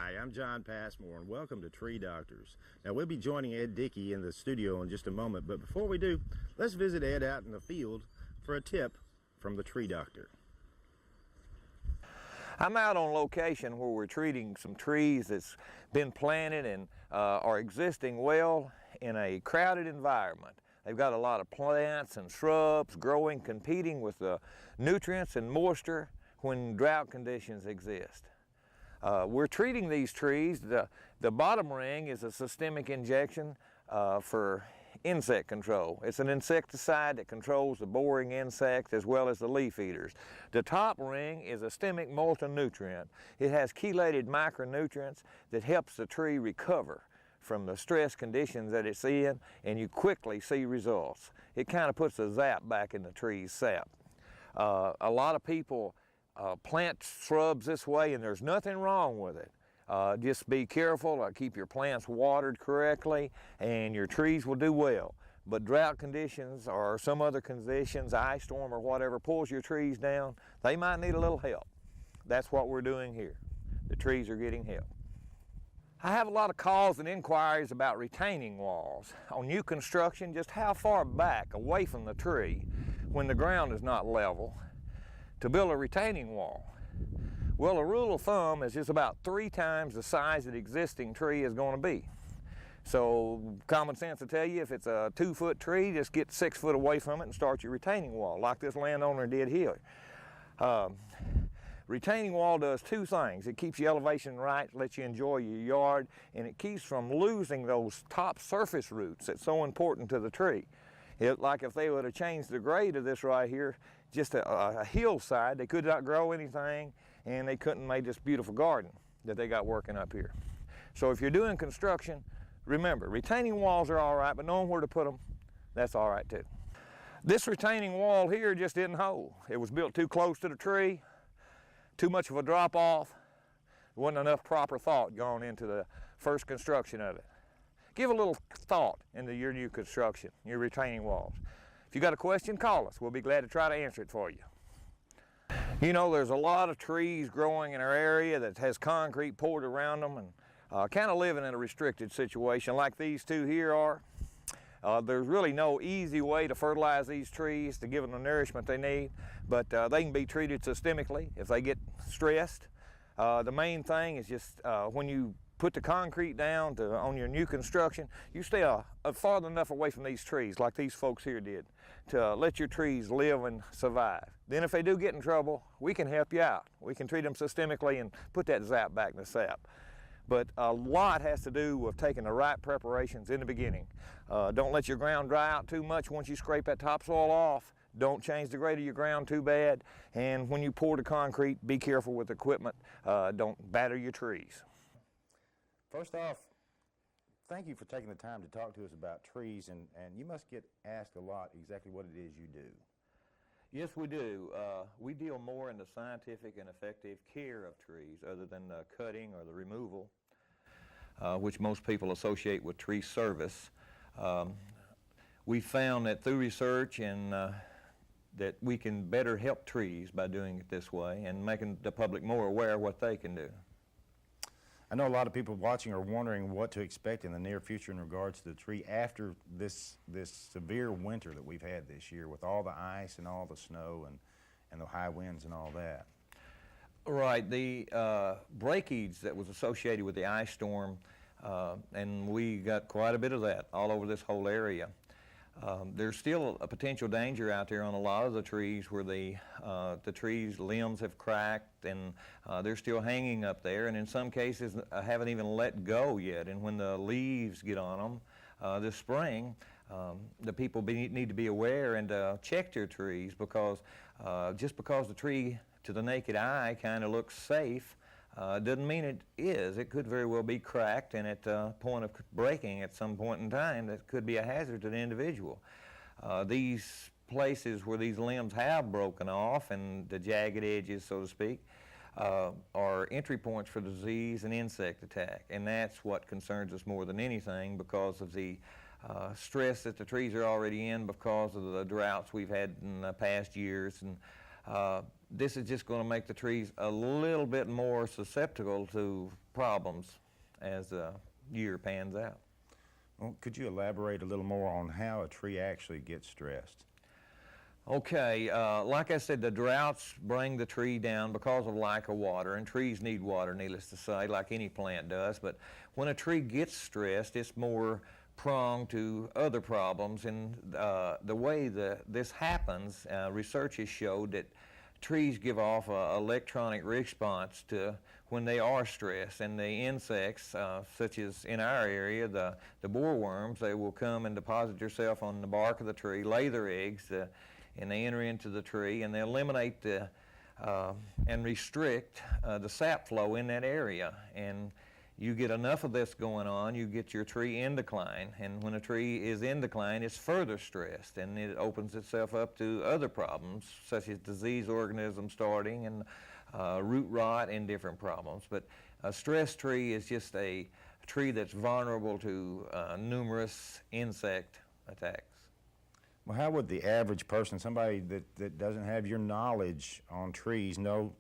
Hi, I'm John Passmore, and welcome to Tree Doctors. Now, we'll be joining Ed Dickey in the studio in just a moment, but before we do, let's visit Ed out in the field for a tip from the Tree Doctor. I'm out on location where we're treating some trees that's been planted and are existing well in a crowded environment. They've got a lot of plants and shrubs growing, competing with the nutrients and moisture when drought conditions exist. We're treating these trees. The bottom ring is a systemic injection for insect control. It's an insecticide that controls the boring insects as well as the leaf eaters. The top ring is a systemic multinutrient. It has chelated micronutrients that helps the tree recover from the stress conditions that it's in, and you quickly see results. It kind of puts a zap back in the tree's sap. A lot of people plant shrubs this way, and there's nothing wrong with it. Just be careful, keep your plants watered correctly, and your trees will do well. But drought conditions or some other conditions, ice storm or whatever, pulls your trees down, they might need a little help. That's what we're doing here. The trees are getting help. I have a lot of calls and inquiries about retaining walls. On new construction, just how far back away from the tree, when the ground is not level, to build a retaining wall. Well, a rule of thumb is just about 3 times the size that the existing tree is going to be. So common sense will tell you if it's a 2-foot tree, just get 6 foot away from it and start your retaining wall, like this landowner did here. Retaining wall does 2 things. It keeps your elevation right, lets you enjoy your yard, and it keeps from losing those top surface roots that's so important to the tree. Like if they would have changed the grade of this right here, just a hillside, they could not grow anything, and they couldn't make this beautiful garden that they got working up here. So if you're doing construction, remember, retaining walls are all right, but knowing where to put them, that's all right too. This retaining wall here just didn't hold. It was built too close to the tree, too much of a drop off. There wasn't enough proper thought gone into the first construction of it. Give a little thought into your new construction, your retaining walls. If you got a question, call us. We'll be glad to try to answer it for you. You know, there's a lot of trees growing in our area that has concrete poured around them and kind of living in a restricted situation like these 2 here are. There's really no easy way to fertilize these trees to give them the nourishment they need, but they can be treated systemically if they get stressed. The main thing is just when you put the concrete down on your new construction, you stay farther enough away from these trees like these folks here did to let your trees live and survive. Then if they do get in trouble, we can help you out. We can treat them systemically and put that zap back in the sap. But a lot has to do with taking the right preparations in the beginning. Don't let your ground dry out too much once you scrape that topsoil off. Don't change the grade of your ground too bad. And when you pour the concrete, be careful with the equipment. Don't batter your trees. First off, thank you for taking the time to talk to us about trees, and you must get asked a lot exactly what it is you do. Yes, we do. We deal more in the scientific and effective care of trees other than the cutting or the removal, which most people associate with tree service. We found that through research and that we can better help trees by doing it this way and making the public more aware of what they can do. I know a lot of people watching are wondering what to expect in the near future in regards to the tree after this severe winter that we've had this year with all the ice and all the snow and the high winds and all that. Right, the breakage that was associated with the ice storm, and we got quite a bit of that all over this whole area. There's still a potential danger out there on a lot of the trees where the trees' limbs have cracked and they're still hanging up there, and in some cases haven't even let go yet. And when the leaves get on them this spring, the people need to be aware and check their trees, because just because the tree to the naked eye kind of looks safe doesn't mean it is. It could very well be cracked, and at the point of breaking at some point in time, that could be a hazard to the individual. These places where these limbs have broken off and the jagged edges, so to speak, are entry points for disease and insect attack, and that's what concerns us more than anything, because of the stress that the trees are already in because of the droughts we've had in the past years. And this is just going to make the trees a little bit more susceptible to problems as the year pans out. Well, could you elaborate a little more on how a tree actually gets stressed? Okay, like I said, the droughts bring the tree down because of lack of water, and trees need water, needless to say, like any plant does. But when a tree gets stressed, it's more prone to other problems. And the way this happens, research has showed that trees give off an electronic response to when they are stressed, and the insects, such as in our area, the boreworms, they will come and deposit themselves on the bark of the tree, lay their eggs, and they enter into the tree, and they eliminate and restrict the sap flow in that area. And you get enough of this going on, you get your tree in decline, and when a tree is in decline, it's further stressed, and it opens itself up to other problems, such as disease organisms starting and root rot and different problems. But a stressed tree is just a tree that's vulnerable to numerous insect attacks. Well, how would the average person, somebody that doesn't have your knowledge on trees, know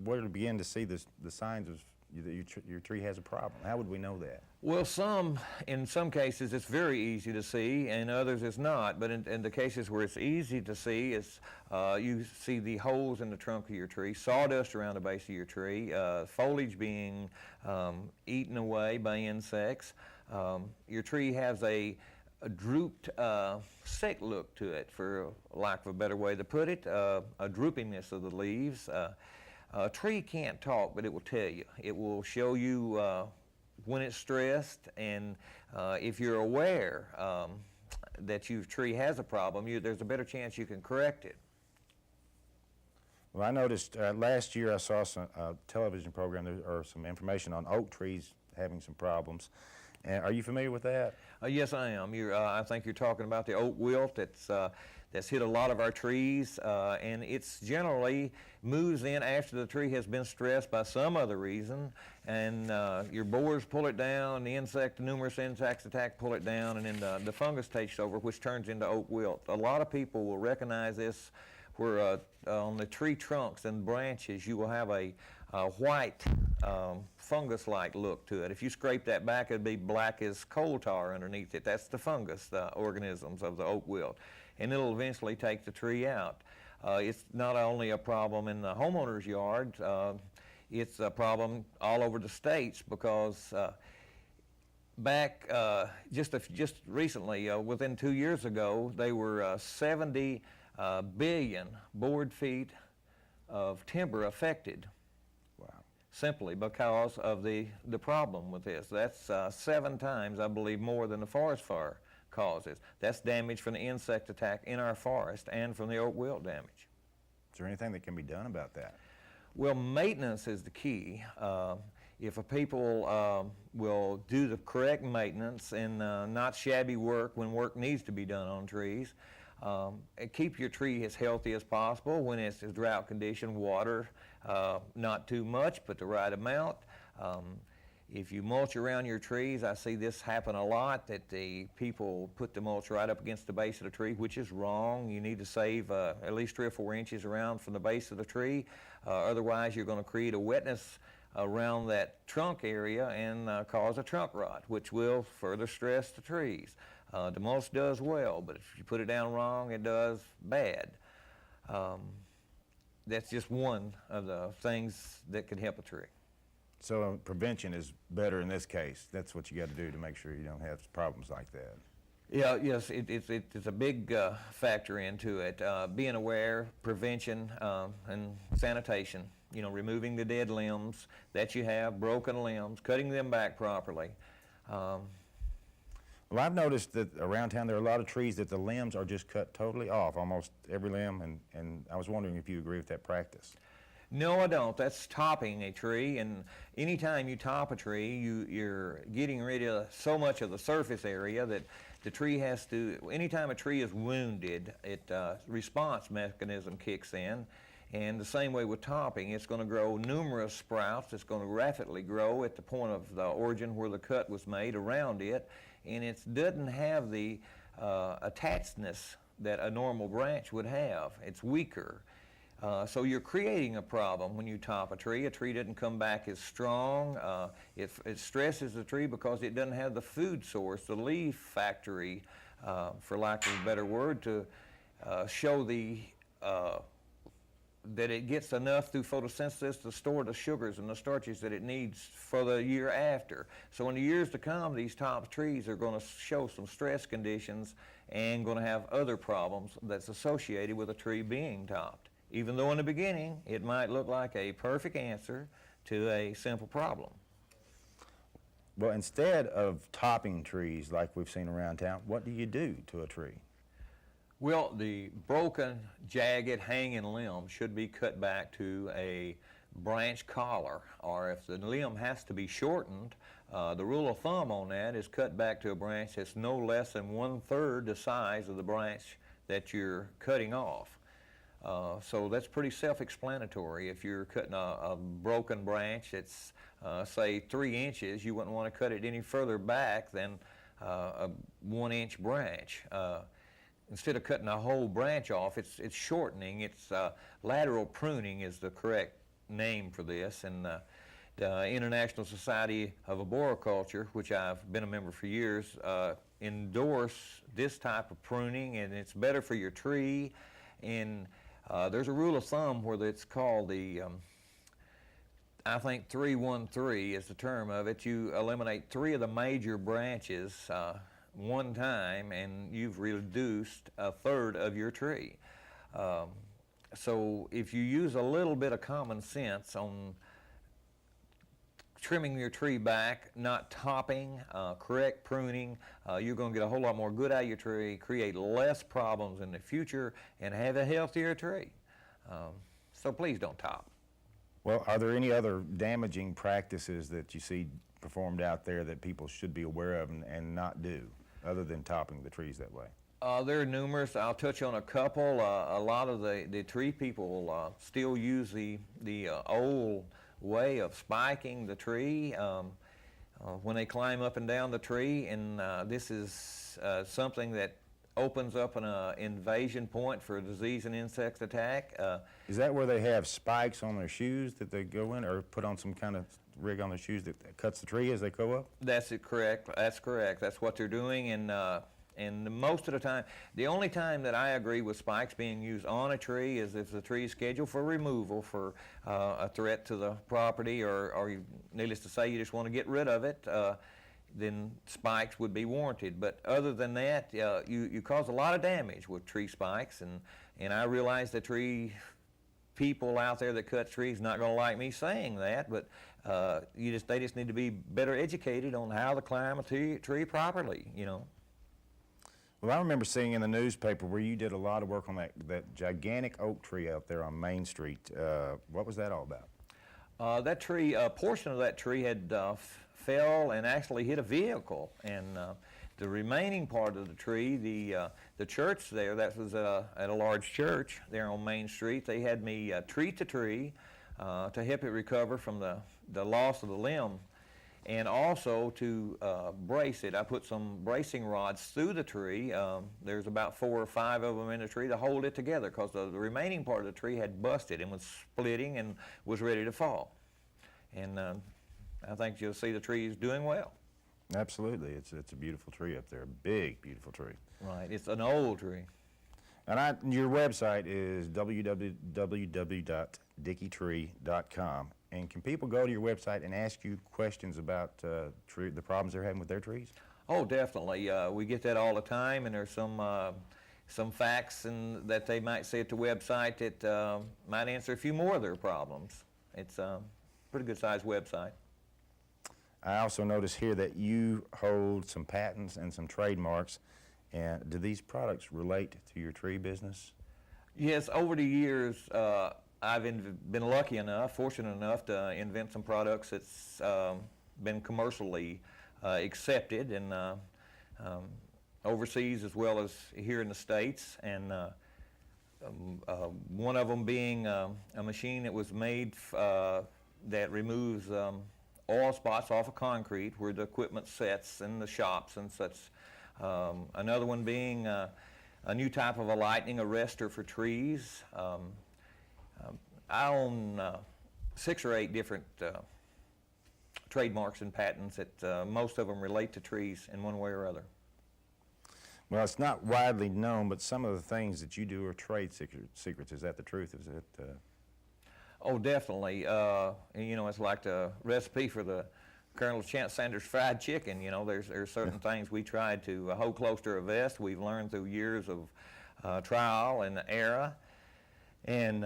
where to begin to see the signs of that your tree has a problem? How would we know that? Well, in some cases it's very easy to see, and others it's not. But in the cases where it's easy to see, it's you see the holes in the trunk of your tree, sawdust around the base of your tree, foliage being eaten away by insects. Your tree has a drooped, sick look to it, for lack of a better way to put it, a droopiness of the leaves. A tree can't talk, but it will tell you. It will show you when it's stressed, and if you're aware that your tree has a problem, there's a better chance you can correct it. Well, I noticed last year I saw some television program or some information on oak trees having some problems. Are you familiar with that? Yes, I am. I think you're talking about the oak wilt that's hit a lot of our trees, and it's generally moves in after the tree has been stressed by some other reason, and your borers pull it down, the numerous insects attack, pull it down, and then the fungus takes over, which turns into oak wilt. A lot of people will recognize this where on the tree trunks and branches you will have a white fungus-like look to it. If you scrape that back, it'd be black as coal tar underneath it. That's the fungus, the organisms of the oak wilt, and it'll eventually take the tree out. It's not only a problem in the homeowner's yard, it's a problem all over the states, because back just recently, within 2 years ago, they were 70 billion board feet of timber affected. Wow. Simply because of the problem with this. That's 7 times, I believe, more than the forest fire causes. That's damage from the insect attack in our forest and from the oak wilt damage. Is there anything that can be done about that? Well, maintenance is the key. If a people will do the correct maintenance and not shabby work when work needs to be done on trees, and keep your tree as healthy as possible. When it's a drought condition, water, not too much, but the right amount. If you mulch around your trees, I see this happen a lot, that the people put the mulch right up against the base of the tree, which is wrong. You need to save at least 3 or 4 inches around from the base of the tree. Otherwise, you're going to create a wetness around that trunk area and cause a trunk rot, which will further stress the trees. The mulch does well, but if you put it down wrong, it does bad. That's just one of the things that can help a tree. So prevention is better in this case. That's what you got to do to make sure you don't have problems like that. Yeah, yes, it's a big factor into it. Being aware, prevention, and sanitation. You know, removing the dead limbs that you have, broken limbs, cutting them back properly. Well, I've noticed that around town there are a lot of trees that the limbs are just cut totally off, almost every limb, and I was wondering if you agree with that practice. No, I don't. That's topping a tree, and anytime you top a tree, you're getting rid of so much of the surface area that the tree has to, anytime a tree is wounded, response mechanism kicks in, and the same way with topping, it's going to grow numerous sprouts. It's going to rapidly grow at the point of the origin where the cut was made around it, and it doesn't have the attachedness that a normal branch would have. It's weaker. So you're creating a problem when you top a tree. A tree doesn't come back as strong. It stresses the tree because it doesn't have the food source, the leaf factory, for lack of a better word, to show that it gets enough through photosynthesis to store the sugars and the starches that it needs for the year after. So in the years to come, these top trees are going to show some stress conditions and going to have other problems that's associated with a tree being topped. Even though in the beginning, it might look like a perfect answer to a simple problem. Well, instead of topping trees like we've seen around town, what do you do to a tree? Well, the broken, jagged, hanging limb should be cut back to a branch collar, or if the limb has to be shortened, the rule of thumb on that is cut back to a branch that's no less than 1/3 the size of the branch that you're cutting off. So that's pretty self-explanatory. If you're cutting a broken branch that's, say, 3 inches, you wouldn't want to cut it any further back than a 1-inch branch. Instead of cutting a whole branch off, it's shortening. It's lateral pruning is the correct name for this. And the International Society of Arboriculture, which I've been a member for years, endorse this type of pruning, and it's better for your tree. And there's a rule of thumb where it's called the, I think 3-1-3 is the term of it. You eliminate 3 of the major branches one time, and you've reduced 1/3 of your tree. So if you use a little bit of common sense on trimming your tree back, not topping, correct pruning, you're going to get a whole lot more good out of your tree, create less problems in the future, and have a healthier tree. So please don't top. Well, are there any other damaging practices that you see performed out there that people should be aware of and not do, other than topping the trees that way? There are numerous. I'll touch on a couple. A lot of the tree people still use the old way of spiking the tree when they climb up and down the tree, and this is something that opens up an invasion point for disease and insect attack. Is that where they have spikes on their shoes that they go in, or put on some kind of rig on their shoes that cuts the tree as they go up? That's correct. That's correct. That's what they're doing, and most of the time, the only time that I agree with spikes being used on a tree is if the tree is scheduled for removal for a threat to the property, or needless to say, you just want to get rid of it, then spikes would be warranted. But other than that, you cause a lot of damage with tree spikes, and I realize the tree people out there that cut trees not going to like me saying that, but they just need to be better educated on how to climb a tree properly, you know. Well, I remember seeing in the newspaper where you did a lot of work on that gigantic oak tree out there on Main Street. What was that all about? That tree, a portion of that tree had fell and actually hit a vehicle, and the remaining part of the tree, the church there, that was at a large church there on Main Street, they had me treat the tree to help it recover from the loss of the limb, and also to brace it. I put some bracing rods through the tree. There's about 4 or 5 of them in the tree to hold it together, because the remaining part of the tree had busted and was splitting and was ready to fall. And I think you'll see the tree is doing well. Absolutely. It's a beautiful tree up there, a big, beautiful tree. Right. It's an old tree. And your website is www.dickeytree.com. And can people go to your website and ask you questions about the problems they're having with their trees? Oh, definitely. We get that all the time, and there's some facts that they might say at the website that might answer a few more of their problems. It's a pretty good-sized website. I also notice here that you hold some patents and some trademarks. And do these products relate to your tree business? Yes, over the years, I've been lucky enough, fortunate enough to invent some products that's been commercially accepted, and overseas as well as here in the States. And one of them being a machine that was made that removes oil spots off of concrete where the equipment sets in the shops and such. Another one being a new type of a lightning arrestor for trees. I own 6 or 8 different trademarks and patents that most of them relate to trees in one way or other. Well, it's not widely known, but some of the things that you do are trade secrets. Is that the truth? Is it? Oh, definitely. You know, it's like the recipe for the Colonel Chance Sanders fried chicken. You know, there's certain things we tried to hold close to our vest. We've learned through years of trial and error, and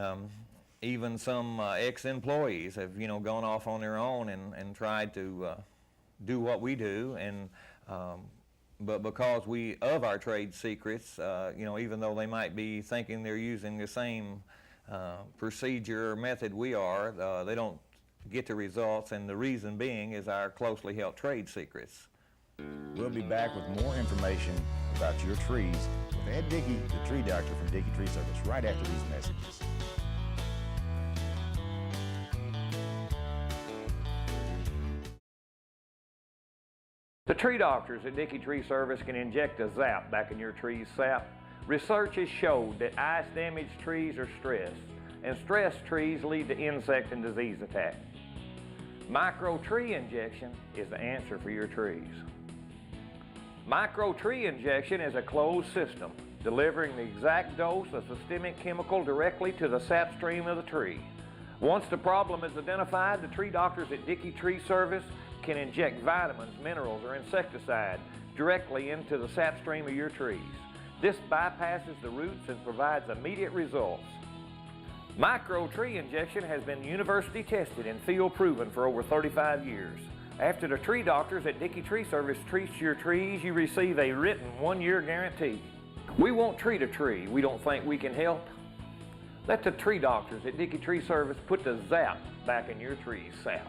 even some ex-employees have, you know, gone off on their own and tried to do what we do, and but because of our trade secrets, you know, even though they might be thinking they're using the same procedure or method we are, they don't get the results, and the reason being is our closely held trade secrets. We'll be back with more information about your trees with Ed Dickey, the tree doctor from Dickey Tree Service, right after these messages. The tree doctors at Dickey Tree Service can inject a zap back in your tree's sap. Research has showed that ice-damaged trees are stressed, and stressed trees lead to insect and disease attack. Micro tree injection is the answer for your trees. Micro tree injection is a closed system, delivering the exact dose of systemic chemical directly to the sap stream of the tree. Once the problem is identified, the tree doctors at Dickey Tree Service can inject vitamins, minerals, or insecticide directly into the sap stream of your trees. This bypasses the roots and provides immediate results. Micro tree injection has been university tested and field proven for over 35 years. After the tree doctors at Dickey Tree Service treats your trees, you receive a written 1-year guarantee. We won't treat a tree we don't think we can help. Let the tree doctors at Dickey Tree Service put the zap back in your tree's sap.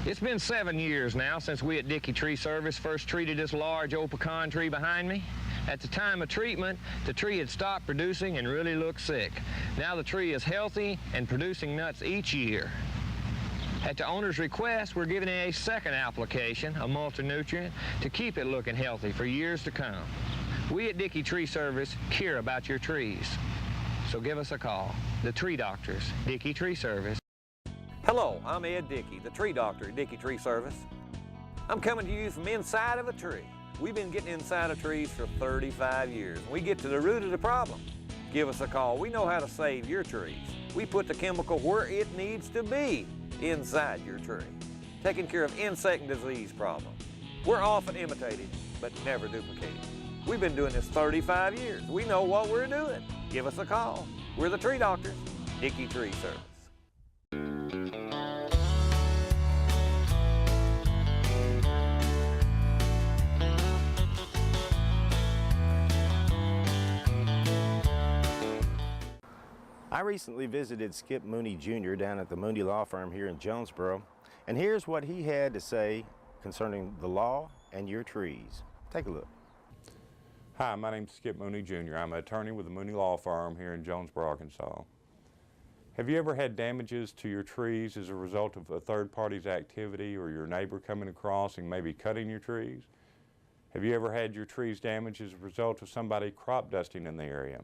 It's been 7 years now since we at Dickey Tree Service first treated this large old pecan tree behind me. At the time of treatment, the tree had stopped producing and really looked sick. Now the tree is healthy and producing nuts each year. At the owner's request, we're giving it a second application, a multi-nutrient, to keep it looking healthy for years to come. We at Dickey Tree Service care about your trees. So give us a call. The Tree Doctors, Dickey Tree Service. Hello, I'm Ed Dickey, the tree doctor at Dickey Tree Service. I'm coming to you from inside of a tree. We've been getting inside of trees for 35 years. We get to the root of the problem. Give us a call. We know how to save your trees. We put the chemical where it needs to be, inside your tree, taking care of insect and disease problems. We're often imitated, but never duplicated. We've been doing this 35 years. We know what we're doing. Give us a call. We're the tree doctors, Dickey Tree Service. I recently visited Skip Mooney Jr. down at the Mooney Law Firm here in Jonesboro, and here's what he had to say concerning the law and your trees. Take a look. Hi, my name's Skip Mooney Jr. I'm an attorney with the Mooney Law Firm here in Jonesboro, Arkansas. Have you ever had damages to your trees as a result of a third party's activity or your neighbor coming across and maybe cutting your trees? Have you ever had your trees damaged as a result of somebody crop dusting in the area?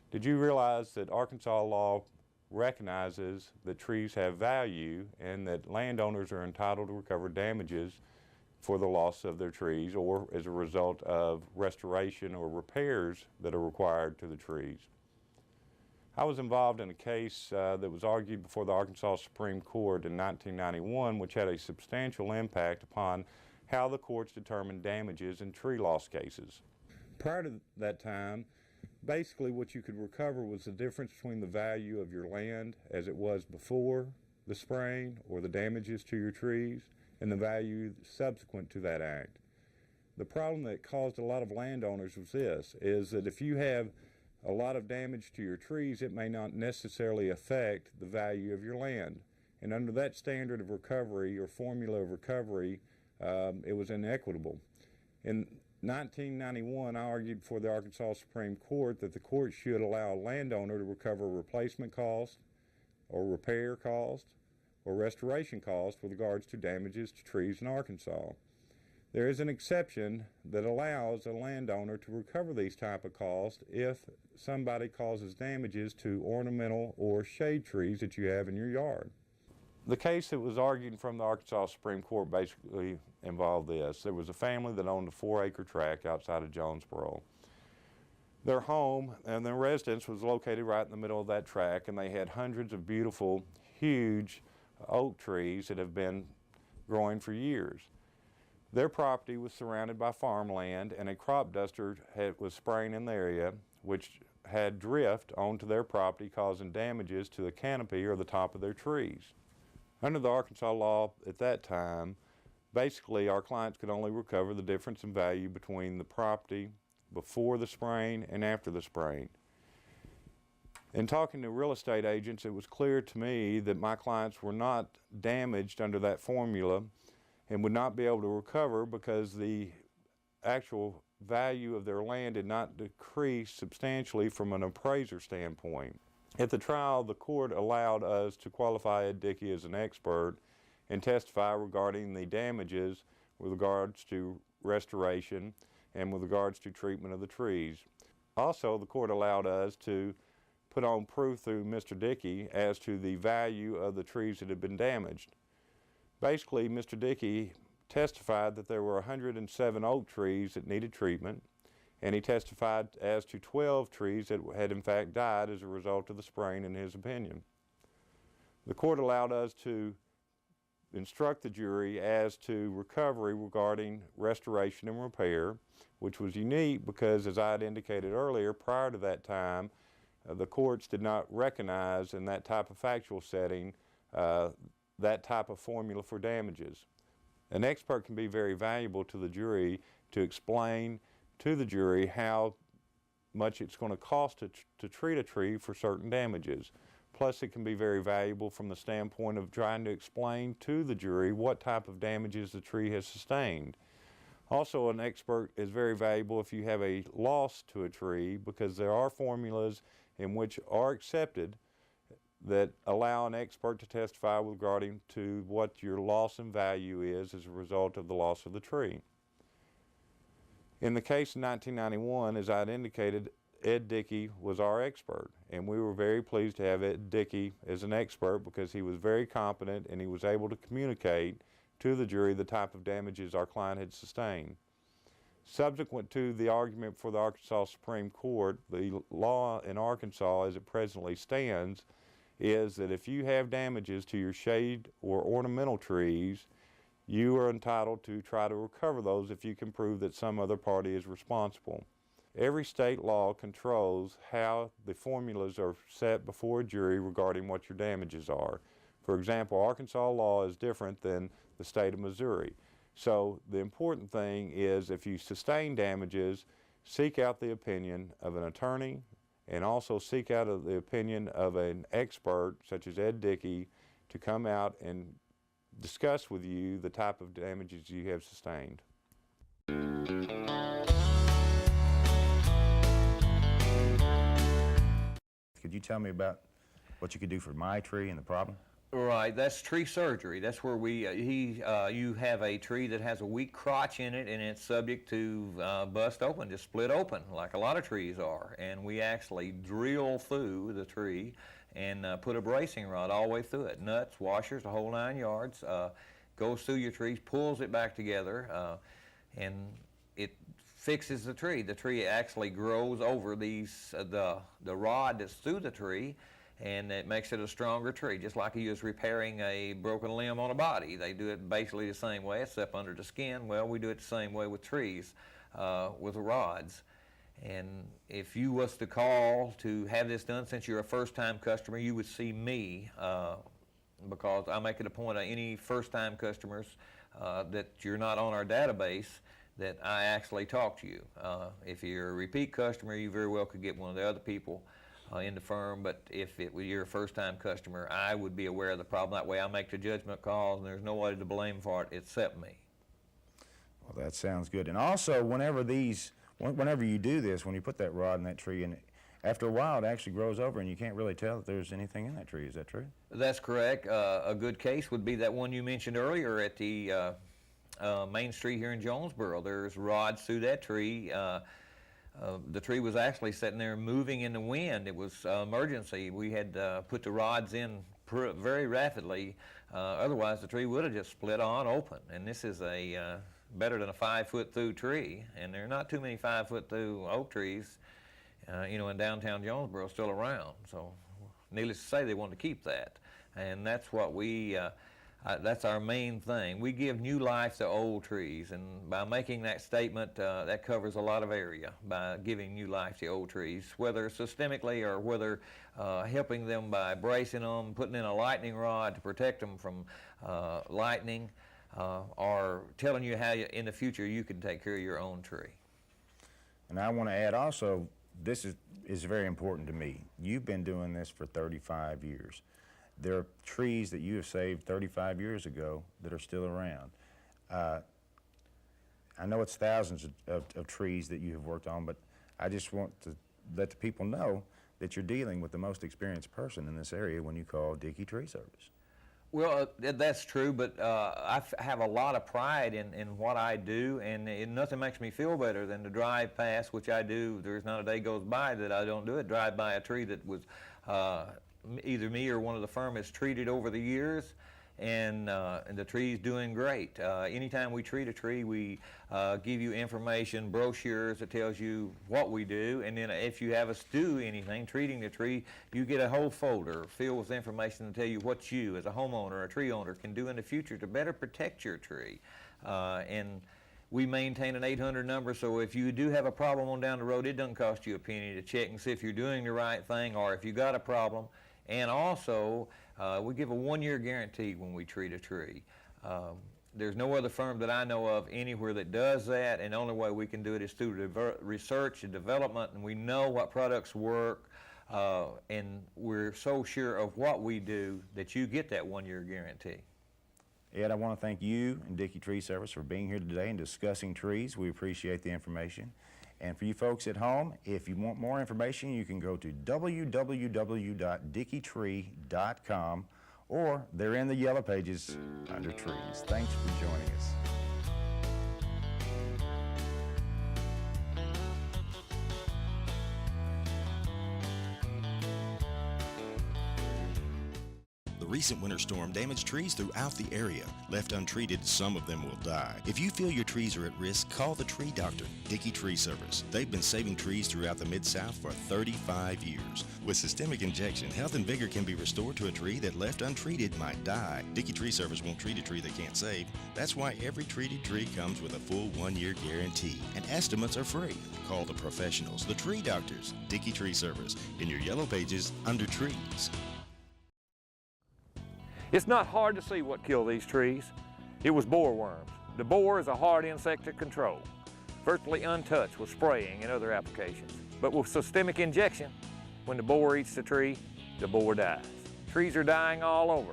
Did you realize that Arkansas law recognizes that trees have value and that landowners are entitled to recover damages for the loss of their trees or as a result of restoration or repairs that are required to the trees? I was involved in a case that was argued before the Arkansas Supreme Court in 1991, which had a substantial impact upon how the courts determined damages in tree loss cases. Prior to that time, basically what you could recover was the difference between the value of your land as it was before the spraying or the damages to your trees and the value subsequent to that act. The problem that caused a lot of landowners was this, is that if you have a lot of damage to your trees, it may not necessarily affect the value of your land. And under that standard of recovery or formula of recovery, it was inequitable. In 1991, I argued before the Arkansas Supreme Court that the court should allow a landowner to recover replacement cost or repair cost or restoration cost with regards to damages to trees in Arkansas. There is an exception that allows a landowner to recover these type of costs if somebody causes damages to ornamental or shade trees that you have in your yard. The case that was argued from the Arkansas Supreme Court basically involved this. There was a family that owned a 4-acre tract outside of Jonesboro. Their home and their residence was located right in the middle of that tract, and they had hundreds of beautiful, huge oak trees that have been growing for years. Their property was surrounded by farmland, and a crop duster was spraying in the area, which had drift onto their property, causing damages to the canopy or the top of their trees. Under the Arkansas law at that time, basically our clients could only recover the difference in value between the property before the spraying and after the spraying. In talking to real estate agents, it was clear to me that my clients were not damaged under that formula and would not be able to recover because the actual value of their land did not decrease substantially from an appraiser standpoint. At the trial, the court allowed us to qualify Ed Dickey as an expert and testify regarding the damages with regards to restoration and with regards to treatment of the trees. Also, the court allowed us to put on proof through Mr. Dickey as to the value of the trees that had been damaged. Basically, Mr. Dickey testified that there were 107 oak trees that needed treatment, and he testified as to 12 trees that had in fact died as a result of the spraying, in his opinion. The court allowed us to instruct the jury as to recovery regarding restoration and repair, which was unique because, as I had indicated earlier, prior to that time, the courts did not recognize in that type of factual setting that type of formula for damages. An expert can be very valuable to the jury to explain to the jury how much it's going to cost to treat a tree for certain damages. Plus, it can be very valuable from the standpoint of trying to explain to the jury what type of damages the tree has sustained. Also, an expert is very valuable if you have a loss to a tree, because there are formulas in which are accepted that allow an expert to testify regarding to what your loss in value is as a result of the loss of the tree. In the case of 1991, as I had indicated, Ed Dickey was our expert, and we were very pleased to have Ed Dickey as an expert because he was very competent and he was able to communicate to the jury the type of damages our client had sustained. Subsequent to the argument for the Arkansas Supreme Court, the law in Arkansas as it presently stands is that if you have damages to your shade or ornamental trees, you are entitled to try to recover those if you can prove that some other party is responsible. Every state law controls how the formulas are set before a jury regarding what your damages are. For example, Arkansas law is different than the state of Missouri. So the important thing is, if you sustain damages, seek out the opinion of an attorney and also seek out the opinion of an expert such as Ed Dickey to come out and discuss with you the type of damages you have sustained. Could you tell me about what you could do for my tree and the problem? Right, that's tree surgery. That's where you have a tree that has a weak crotch in it, and it's subject to bust open, just split open, like a lot of trees are. And we actually drill through the tree and put a bracing rod all the way through it. Nuts, washers, the whole 9 yards. Goes through your trees, pulls it back together, and it fixes the tree. The tree actually grows over the rod that's through the tree, and it makes it a stronger tree, just like you was repairing a broken limb on a body. They do it basically the same way, except under the skin. Well, we do it the same way with trees, with the rods. And if you was to call to have this done, since you're a first-time customer, you would see me, because I make it a point of any first-time customers that you're not on our database, that I actually talk to you. If you're a repeat customer, you very well could get one of the other people in the firm, but if it was your first-time customer, I would be aware of the problem. That way I make the judgment calls, and there's nobody to blame for it except me. Well, that sounds good. And also, whenever you do this, when you put that rod in that tree, and after a while it actually grows over and you can't really tell that there's anything in that tree. Is that true? That's correct. A good case would be that one you mentioned earlier at the main street here in Jonesboro. There's rods through that tree. The tree was actually sitting there moving in the wind. It was emergency. We had put the rods in very rapidly. Otherwise, the tree would have just split on open. And this is a better than a 5-foot through tree. And there are not too many 5-foot through oak trees, you know, in downtown Jonesboro still around. So, needless to say, they want to keep that. And that's what we. That's our main thing. We give new life to old trees, and by making that statement, that covers a lot of area by giving new life to old trees, whether systemically or whether helping them by bracing them, putting in a lightning rod to protect them from lightning, or telling you how in the future you can take care of your own tree. And I want to add also, this is very important to me. You've been doing this for 35 years. There are trees that you have saved 35 years ago that are still around. I know it's thousands of trees that you have worked on, but I just want to let the people know that you're dealing with the most experienced person in this area when you call Dickey Tree Service. Well, that's true, but I have a lot of pride in what I do, and nothing makes me feel better than to drive past, which I do. There's not a day goes by that I don't do it, drive by a tree that was either me or one of the firm has treated over the years, and the tree's doing great. Anytime we treat a tree, we give you information, brochures that tells you what we do, and then if you have us do anything treating the tree, you get a whole folder filled with information to tell you what you, as a homeowner, a tree owner, can do in the future to better protect your tree. And we maintain an 800 number, so if you do have a problem on down the road, it doesn't cost you a penny to check and see if you're doing the right thing or if you got a problem. And also, we give a 1-year guarantee when we treat a tree. There's no other firm that I know of anywhere that does that, and the only way we can do it is through research and development, and we know what products work, and we're so sure of what we do that you get that 1-year guarantee. Ed, I want to thank you and Dickey Tree Service for being here today and discussing trees. We appreciate the information. And for you folks at home, if you want more information, you can go to www.dickeytree.com, or they're in the yellow pages under trees. Thanks for joining us. The recent winter storm damaged trees throughout the area. Left untreated, some of them will die. If you feel your trees are at risk, call the tree doctor, Dickey Tree Service. They've been saving trees throughout the Mid-South for 35 years. With systemic injection, health and vigor can be restored to a tree that left untreated might die. Dickey Tree Service won't treat a tree they can't save. That's why every treated tree comes with a full 1-year guarantee. And estimates are free. Call the professionals, the tree doctors, Dickey Tree Service, in your yellow pages under trees. It's not hard to see what killed these trees. It was boreworms. The borer is a hard insect to control, virtually untouched with spraying and other applications. But with systemic injection, when the borer eats the tree, the borer dies. Trees are dying all over,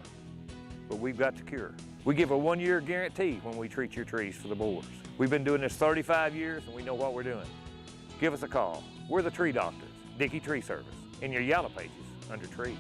but we've got the cure. We give a 1-year guarantee when we treat your trees for the borers. We've been doing this 35 years and we know what we're doing. Give us a call. We're the tree doctors, Dickey Tree Service, in your yellow pages under trees.